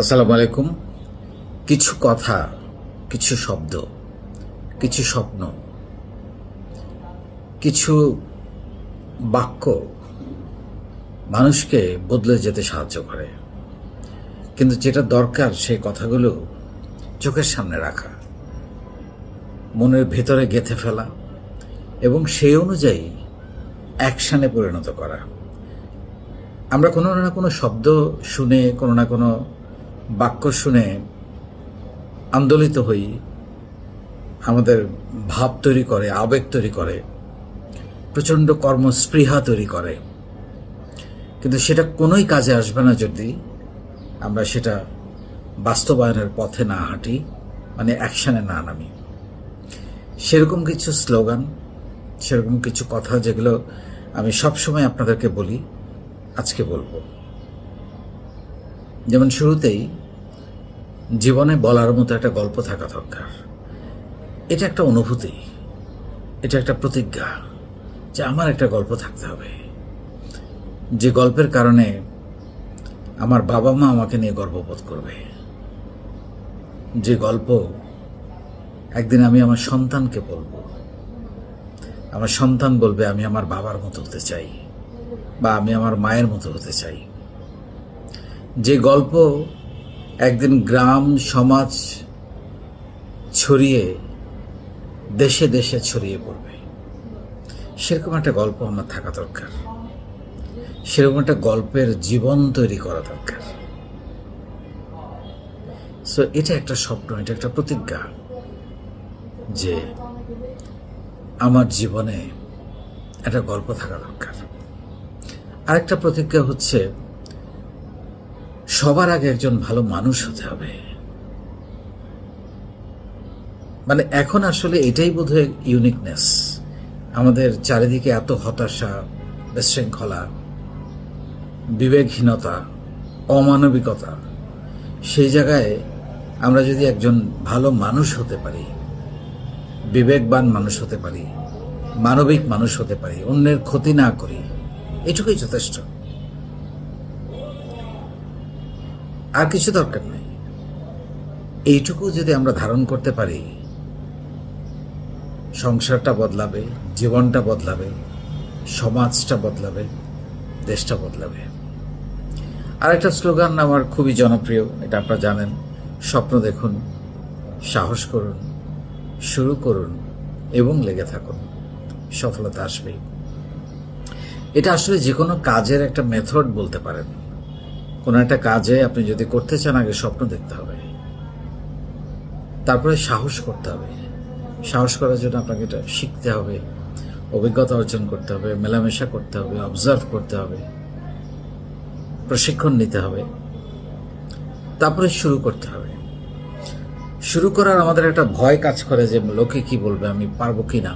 আসসালামু আলাইকুম। কিছু কথা, কিছু শব্দ, কিছু স্বপ্ন, কিছু বাক্য মানুষকে বদলে যেতে সাহায্য করে। কিন্তু যেটা দরকার সেই কথাগুলো চোখের সামনে রাখা, মনের ভেতরে গেঁথে ফেলা এবং সেই অনুযায়ী অ্যাকশানে পরিণত করা। আমরা কোনো না কোনো শব্দ শুনে, কোনো না কোনো বাক্য শুনে আন্দোলিত হই, আমাদের ভাব তৈরি করে, আবেগ তৈরি করে, প্রচণ্ড কর্মস্পৃহা তৈরি করে। কিন্তু সেটা কোনোই কাজে আসবে না যদি আমরা সেটা বাস্তবায়নের পথে না হাঁটি, মানে অ্যাকশানে না নামি। সেরকম কিছু স্লোগান, সেরকম কিছু কথা যেগুলো আমি সবসময় আপনাদেরকে বলি, আজকে বলবো। যেমন শুরুতেই, জীবনে বলার মতো একটা গল্প থাকা দরকার। এটা একটা অনুভূতি, এটা একটা প্রতিজ্ঞা যে আমার একটা গল্প থাকতে হবে, যে গল্পের কারণে আমার বাবা মা আমাকে নিয়ে গর্ববোধ করবে, যে গল্প একদিন আমি আমার সন্তানকে বলবো, আমার সন্তান বলবে আমি আমার বাবার মতো হতে চাই বা আমি আমার মায়ের মতো হতে চাই। যে গল্প একদিন গ্রাম সমাজ ছড়িয়ে দেশে দেশে ছড়িয়ে পড়বে, সেরকম একটা গল্প আমার থাকা দরকার। সেরকম একটা গল্পের জীবন তৈরি করা দরকার। সো এটা একটা স্বপ্ন, এটা একটা প্রতিজ্ঞা যে আমার জীবনে একটা গল্প থাকা দরকার। আরেকটা প্রতিজ্ঞা হচ্ছে সবার আগে একজন ভালো মানুষ হতে হবে। মানে এখন আসলে এটাই বোধহয় ইউনিকনেস। আমাদের চারিদিকে এত হতাশা, বিশৃঙ্খলা, বিবেকহীনতা, অমানবিকতা। সেই জায়গায় আমরা যদি একজন ভালো মানুষ হতে পারি, বিবেকবান মানুষ হতে পারি, মানবিক মানুষ হতে পারি, অন্যের ক্ষতি না করি, এটুকুই যথেষ্ট। আর কিছু দরকার নেই। এইটুকু যদি আমরা ধারণ করতে পারি, সংসারটা বদলাবে, জীবনটা বদলাবে, সমাজটা বদলাবে, দেশটা বদলাবে। আরেকটা স্লোগান আমার খুবই জনপ্রিয়, এটা আপনারা জানেন, স্বপ্ন দেখুন, সাহস করুন, শুরু করুন এবং লেগে থাকুন, সফলতা আসবেই। এটা আসলে যে কোনো কাজের একটা মেথড বলতে পারেন। কোনো একটা কাজে আপনি যদি করতে চান, আগে স্বপ্ন দেখতে হবে, তারপরে সাহস করতে হবে। সাহস করার জন্য আপনাকে এটা শিখতে হবে, অভিজ্ঞতা অর্জন করতে হবে, মেলামেশা করতে হবে, অবজার্ভ করতে হবে, প্রশিক্ষণ নিতে হবে, তারপরে শুরু করতে হবে। শুরু করার আমাদের একটা ভয় কাজ করে যে লোকে কি বলবে, আমি পারবো কি না।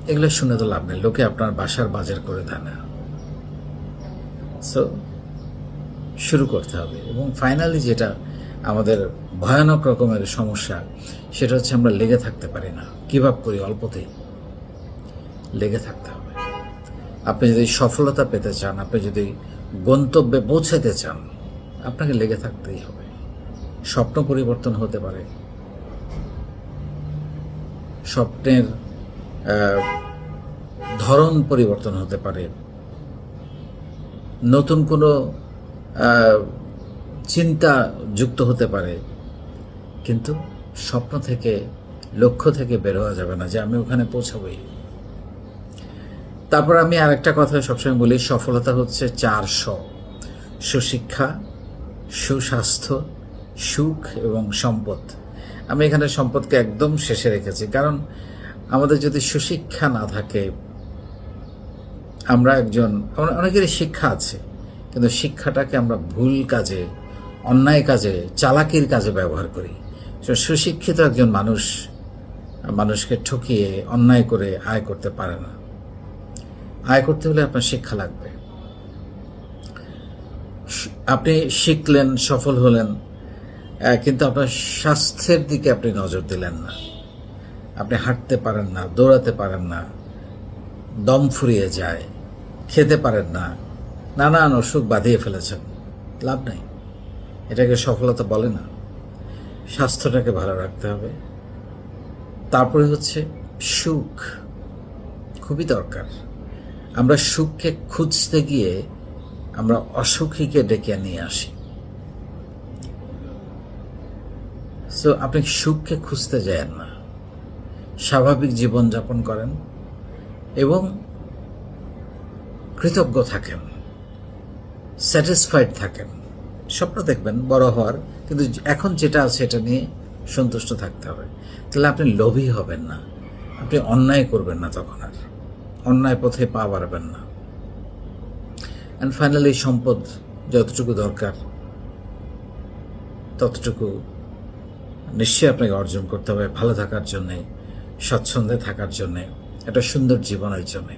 এগুলো শুনে তো লাভ নেই, লোকে আপনার বাসার বাজার করে দেয় না। সো শুরু করতে হবে। এবং ফাইনালি যেটা আমাদের ভয়ানক রকমের সমস্যা, সেটা হচ্ছে আমরা লেগে থাকতে পারি না। গিভ করি অল্পতেই। লেগে থাকতে হবে। আপনি যদি সফলতা পেতে চান, আপনি যদি গন্তব্যে পৌঁছাতে চান, আপনাকে লেগে থাকতেই হবে। স্বপ্ন পরিবর্তন হতে পারে, স্বপ্নের ধরন পরিবর্তন হতে পারে, নতুন কোনো চিন্তা যুক্ত হতে পারে, কিন্তু স্বপ্ন থেকে, লক্ষ্য থেকে বের হওয়া যাবে না যে আমি ওখানে পৌঁছাবই। তারপর আমি আরেকটা কথা সবসময় বলি, সফলতা হচ্ছে 4 স: সুশিক্ষা, সুস্বাস্থ্য, সুখ এবং সম্পদ। আমি এখানে সম্পদকে একদম শেষে রেখেছি, কারণ আমাদের যদি সুশিক্ষা না থাকে, আমরা অনেকেরই শিক্ষা আছে, কিন্তু শিক্ষাটাকে আমরা ভুল কাজে, অন্যায় কাজে, চালাকির কাজে ব্যবহার করি। সুশিক্ষিত একজন মানুষকে ঠকিয়ে, অন্যায় করে আয় করতে পারে না। আয় করতে হলে আপনার শিক্ষা লাগবে। আপনি শিখলেন, সফল হলেন, কিন্তু আপনার স্বাস্থ্যের দিকে আপনি নজর দিলেন না। আপনি হাঁটতে পারেন না, দৌড়াতে পারেন না, দম ফুরিয়ে যায়, খেতে পারেন না, নানান অসুখ বাঁধিয়ে ফেলেছেন, লাভ নেই। এটাকে সফলতা বলে না। স্বাস্থ্যটাকে ভালো রাখতে হবে। তারপরে হচ্ছে সুখ, খুবই দরকার। আমরা সুখকে খুঁজতে গিয়ে আমরা অসুখীকে ডেকে নিয়ে আসি। সো আপনি সুখকে খুঁজতে যান না, স্বাভাবিক জীবনযাপন করেন এবং কৃতজ্ঞ থাকেন, স্যাটিসফাইড থাকেন। স্বপ্ন দেখবেন বড় হওয়ার, কিন্তু এখন যেটা আছে এটা নিয়ে সন্তুষ্ট থাকতে হবে। তাহলে আপনি লোভী হবেন না, আপনি অন্যায় করবেন না, তখন আর অন্যায় পথে পা বাড়াবেন না। অ্যান্ড ফাইনালি সম্পদ যতটুকু দরকার ততটুকু নিশ্চয়ই আপনাকে অর্জন করতে হবে ভালো থাকার জন্যে, স্বচ্ছন্দে থাকার জন্যে, একটা সুন্দর জীবনের জন্যে।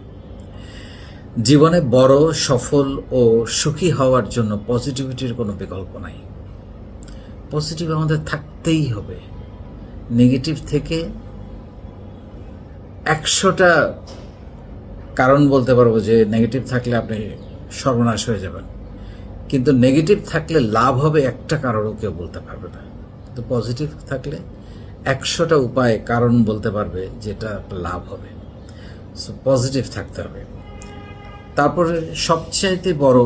জীবনে বড়, সফল ও সুখী হওয়ার জন্য পজিটিভিটির কোনো বিকল্প নাই। পজিটিভ আমাদের থাকতেই হবে। নেগেটিভ থেকে 100টা কারণ বলতে পারবো যে নেগেটিভ থাকলে আপনি সর্বনাশ হয়ে যাবেন, কিন্তু নেগেটিভ থাকলে লাভ হবে একটা কারণও কেউ বলতে পারবে না। তো পজিটিভ থাকলে 100টা উপায় কারণ বলতে পারবে যেটা লাভ হবে। সো পজিটিভ থাকতে হবে। তারপরে সবচাইতে বড়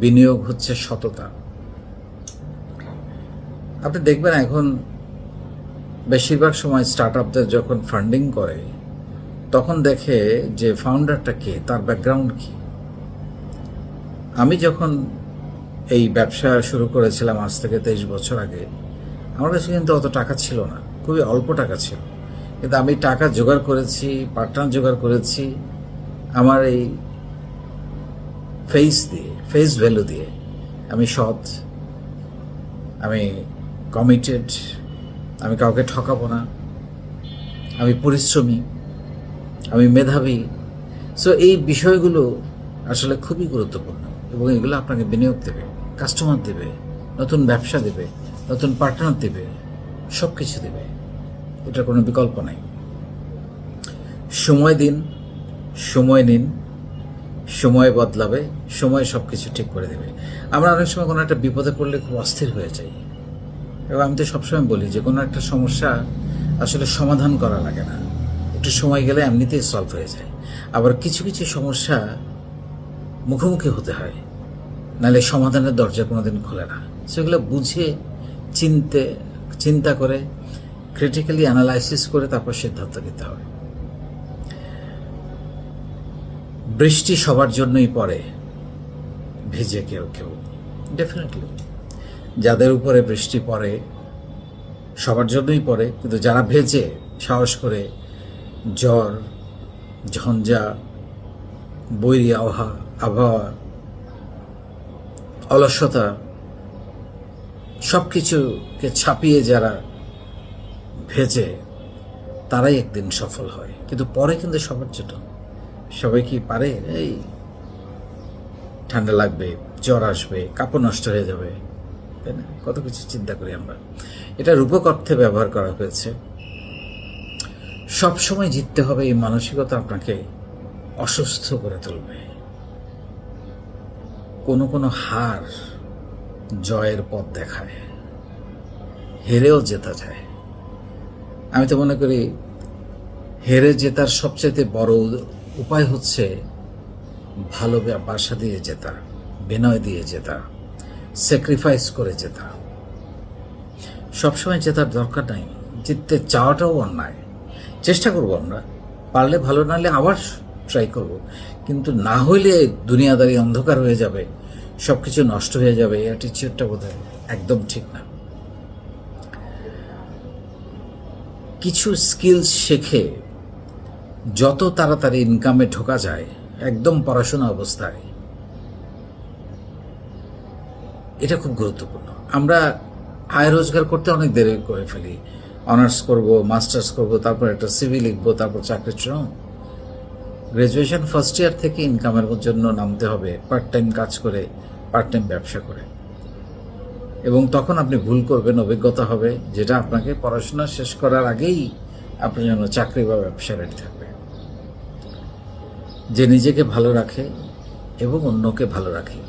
বিনিয়োগ হচ্ছে সততা। আপনি দেখবেন এখন বেশিরভাগ সময় স্টার্ট আপদের যখন ফান্ডিং করে তখন দেখে যে ফাউন্ডারটা কে, তার ব্যাকগ্রাউন্ড কি। আমি যখন এই ব্যবসা শুরু করেছিলাম আজ থেকে 23 বছর আগে, আমার কাছে কিন্তু অত টাকা ছিল না, খুবই অল্প টাকা ছিল। কিন্তু আমি টাকা জোগাড় করেছি, পার্টনার জোগাড় করেছি আমার এই ফেস ভ্যালু দিয়ে। আমি সৎ, আমি কমিটেড, আমি কাউকে ঠকাবো না, আমি পরিশ্রমী, আমি মেধাবী। সো এই বিষয়গুলো আসলে খুবই গুরুত্বপূর্ণ এবং এগুলো আপনাকে বিনিয়োগ দেবে, কাস্টমার দেবে, নতুন ব্যবসা দেবে, নতুন পার্টনার দেবে, সব কিছু দেবে। এটার কোনো বিকল্প নাই। সময় দিন, সময় নিন, সময় বদলাবে, সময় সব কিছু ঠিক করে দেবে। আমরা অনেক সময় কোনো একটা বিপদে পড়লে খুব অস্থির হয়ে যাই, এবং আমি তো সবসময় বলি যে কোনো একটা সমস্যা আসলে সমাধান করা লাগে না, একটু সময় গেলে এমনিতেই সলভ হয়ে যায়। আবার কিছু কিছু সমস্যা মুখোমুখি হতে হয়, নাহলে সমাধানের দরজা কোনোদিন খোলে না। সেগুলো বুঝে চিন্তা করে ক্রিটিক্যালি অ্যানালাইসিস করে তারপর সিদ্ধান্ত নিতে হবে। বৃষ্টি সবার জন্যই পড়ে, ভিজে কেউ কেউ, ডেফিনেটলি যাদের উপরে বৃষ্টি পড়ে সবার জন্যই পড়ে, কিন্তু যারা ভেজে সাহস করে জ্বর, ঝঞ্ঝা, বৈরী আবহাওয়া, অলসতা সব কিছুকে ছাপিয়ে যারা ভেজে তারাই একদিন সফল হয়। কিন্তু পরে কিন্তু সবার জন্য। সবাই কি পারে? এই ঠান্ডা লাগবে, জ্বর আসবে, কাপড় নষ্ট হয়ে যাবে, তাই না? কত কিছু চিন্তা করি আমরা। এটা রূপক অর্থে ব্যবহার করা হয়েছে। সবসময় জিততে হবে এই মানসিকতা আপনাকে অসুস্থ করে তুলবে। কোনো কোনো হার জয়ের পথ দেখায়, হেরেও জেতা যায়। আমি তো মনে করি হেরে জেতার সবচেয়ে বড় উপায় হচ্ছে ভালোবাসা দিয়ে জেতা, বিনয় দিয়ে জেতা, স্যাক্রিফাইস করে জেতা। সবসময় জেতার দরকার নাই, জিততে চাওয়াটাও অন্যায়। চেষ্টা করবো আমরা, পারলে ভালো, নাহলে আবার ট্রাই করব। কিন্তু না হইলে দুনিয়াদারি অন্ধকার হয়ে যাবে, সব কিছু নষ্ট হয়ে যাবে, এই অ্যাটিচিউডটা বোধহয় একদম ঠিক না। কিছু স্কিলস শেখে যত তাড়াতাড়ি ইনকামে ঢোকা যায়, একদম পড়াশোনা অবস্থায়, এটা খুব গুরুত্বপূর্ণ। আমরা আয় রোজগার করতে অনেক দেরি করে ফেলি। অনার্স করব, মাস্টার্স করব, তারপর একটা সিভি লিখবো, তারপর চাকরির জন্য। গ্র্যাজুয়েশন ফার্স্ট ইয়ার থেকে ইনকামের জন্য নামতে হবে, পার্ট টাইম কাজ করে, পার্ট টাইম ব্যবসা করে। এবং তখন আপনি ভুল করবেন, অভিজ্ঞতা হবে, যেটা আপনাকে পড়াশোনা শেষ করার আগেই আপনার জন্য চাকরি বা ব্যবসা রেডি থাকবে। যে নিজেকে ভালো রাখে এবং অন্যকে ভালো রাখে,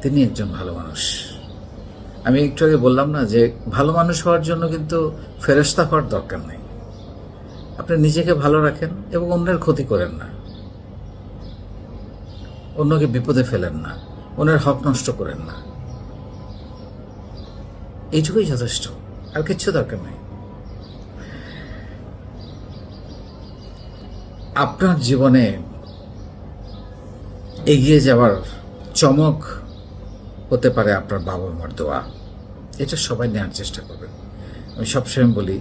তিনি একজন ভালো মানুষ। আমি একটু আগে বললাম না যে ভালো মানুষ হওয়ার জন্য কিন্তু ফেরেশতা হওয়ার দরকার নেই। আপনি নিজেকে ভালো রাখেন এবং অন্যের ক্ষতি করেন না, অন্যকে বিপদে ফেলেন না, অন্যের হক নষ্ট করেন না, এইটুকুই যথেষ্ট, আর কিচ্ছু দরকার নেই। আপনার জীবনে এগিয়ে যাওয়ার চমক হতে পারে আপনার বাবা মার দোয়া। এটা সবাই নেওয়ার চেষ্টা করবেন। আমি সবসময় বলি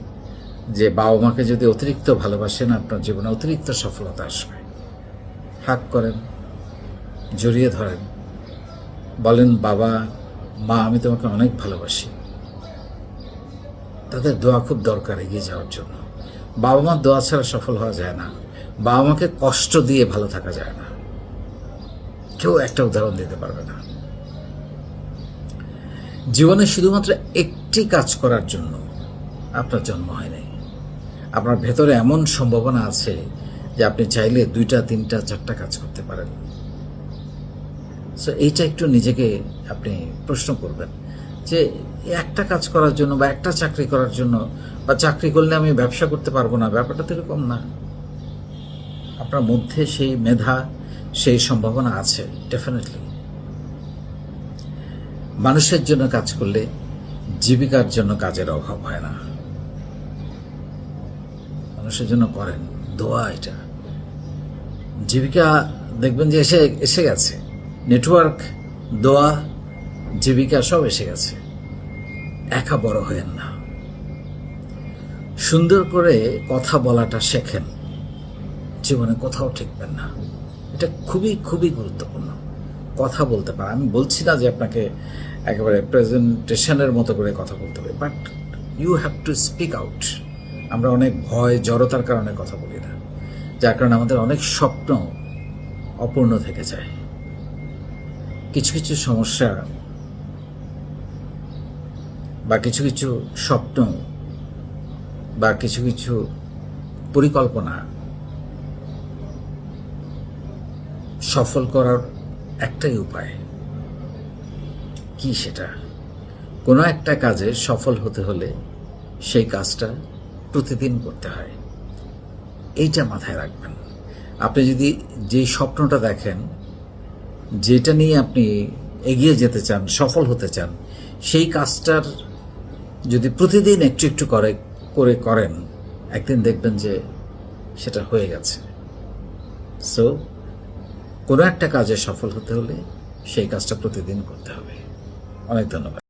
যে বাবা মাকে যদি অতিরিক্ত ভালোবাসেন, আপনার জীবনে অতিরিক্ত সফলতা আসবে। হাক করেন, জড়িয়ে ধরেন, বলেন বাবা মা আমি তোমাকে অনেক ভালোবাসি। তাদের দোয়া খুব দরকার এগিয়ে যাওয়ার জন্য। বাবা মার দোয়া ছাড়া সফল হওয়া যায় না। বাবা মাকে কষ্ট দিয়ে ভালো থাকা যায় না। কেউ একটা উদাহরণ দিতে পারবে না। জীবনে শুধুমাত্র একটি কাজ করার জন্য আপনার জন্ম হয়নি। আপনার ভেতরে এমন সম্ভাবনা আছে যে আপনি চাইলে 2টা 3টা 4টা কাজ করতে পারেন। সো এইটা একটু নিজেকে আপনি প্রশ্ন করবেন যে একটা কাজ করার জন্য বা একটা চাকরি করার জন্য, বা চাকরি করলে আমি ব্যবসা করতে পারবো না, ব্যাপারটা তো এরকম না। আপনার মধ্যে সেই মেধা, সেই সম্ভাবনা আছে ডেফিনেটলি। মানুষের জন্য কাজ করলে জীবিকার জন্য কাজের অভাব হয় না। মানুষের জন্য করেন, দোয়া এটা। জীবিকা দেখবেন যে এসে গেছে, নেটওয়ার্ক, দোয়া, জীবিকা সব এসে গেছে। একা বড় হয়েন না। সুন্দর করে কথা বলাটা শেখেন, জীবনে কোথাও ঠেকবেন না। এটা খুবই খুবই গুরুত্বপূর্ণ। কথা বলতে পারে, আমি বলছি না যে আপনাকে একেবারে প্রেজেন্টেশনের মতো করে কথা বলতে হবে, but you have to speak out. আমরা অনেক ভয়, জড়তার কারণে কথা বলি না, যার কারণে আমাদের অনেক স্বপ্ন অপূর্ণ থেকে যায়। কিছু কিছু সমস্যা বা কিছু কিছু স্বপ্ন বা কিছু কিছু পরিকল্পনা সফল করার একটাই উপায়। কি সেটা? কোনো একটা কাজে সফল হতে হলে সেই কাজটা প্রতিদিন করতে হয়। এইটা মাথায় রাখবেন। আপনি যদি যেই স্বপ্নটা দেখেন, যেটা নিয়ে আপনি এগিয়ে যেতে চান, সফল হতে চান, সেই কাজটার যদি প্রতিদিন একটু একটু করে করেন, একদিন দেখবেন যে সেটা হয়ে গেছে। সো কোনো একটা কাজে সফল হতে হলে সেই কাজটা প্রতিদিন করতে হবে। অনেক ধন্যবাদ।